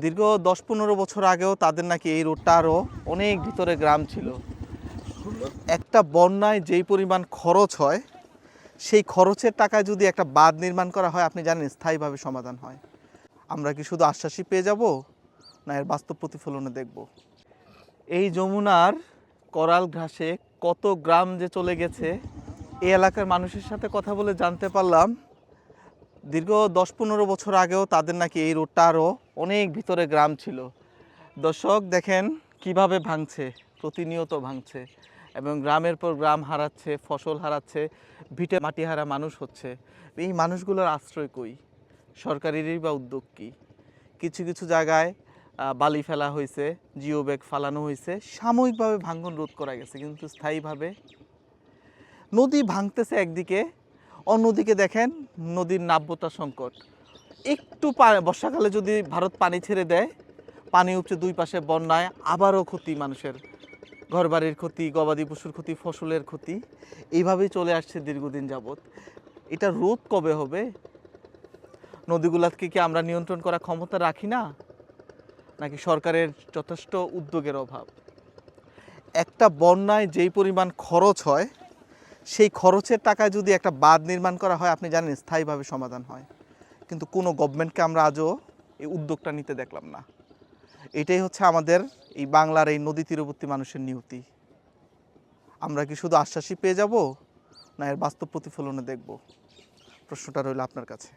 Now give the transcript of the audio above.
দীর্ঘ ১০-১৫ বছর আগেও তাদের নাকি এই রোডটা আরও অনেক ভিতরে গ্রাম ছিল। একটা বন্যায় যেই পরিমাণ খরচ হয়, সেই খরচের টাকায় যদি একটা বাঁধ নির্মাণ করা হয়, আপনি জানেন স্থায়ীভাবে সমাধান হয়। আমরা কি শুধু আশ্বাসই পেয়ে যাব, না এর বাস্তব প্রতিফলনে দেখব? এই যমুনার করাল ঘাসে কত গ্রাম যে চলে গেছে, এই এলাকার মানুষের সাথে কথা বলে জানতে পারলাম দীর্ঘ ১০-১৫ বছর আগেও তাদের নাকি এই রোডটা আরও অনেক ভিতরে গ্রাম ছিল। দর্শক দেখেন কিভাবে ভাঙছে, প্রতিনিয়ত ভাঙছে এবং গ্রামের পর গ্রাম হারাচ্ছে, ফসল হারাচ্ছে, ভিটে মাটি হারা মানুষ হচ্ছে। এই মানুষগুলোর আশ্রয় কই? সরকারেরই বা উদ্যোগ কী? কিছু কিছু জায়গায় বালি ফেলা হয়েছে, জিও ব্যাগ ফালানো হয়েছে, সাময়িকভাবে ভাঙন রোধ করা গেছে, কিন্তু স্থায়ীভাবে নদী ভাঙতেছে একদিকে, অন্যদিকে দেখেন নদীর নাব্যতা সংকট। একটু বর্ষাকালে যদি ভারত পানি ছেড়ে দেয়, পানি উপচে দুই পাশে বন্যায় আবারও ক্ষতি, মানুষের ঘরবাড়ির ক্ষতি, গবাদি পশুর ক্ষতি, ফসলের ক্ষতি। এইভাবেই চলে আসছে দীর্ঘদিন যাবৎ। এটা রোধ কবে হবে? নদীগুলোকে কি আমরা নিয়ন্ত্রণ করার ক্ষমতা রাখি না, নাকি সরকারের যথেষ্ট উদ্যোগের অভাব? একটা বন্যায় যেই পরিমাণ খরচ হয়, সেই খরচের টাকায় যদি একটা বাঁধ নির্মাণ করা হয়, আপনি জানেন স্থায়ীভাবে সমাধান হয়। কিন্তু কোনো গভর্নমেন্টকে আমরা আজও এই উদ্যোগটা নিতে দেখলাম না। এটাই হচ্ছে আমাদের এই বাংলার এই নদী তীরবর্তী মানুষের নিয়তি। আমরা কি শুধু আশ্বাসই পেয়ে যাব, না এর বাস্তব প্রতিফলনে দেখব? প্রশ্নটা রইল আপনার কাছে।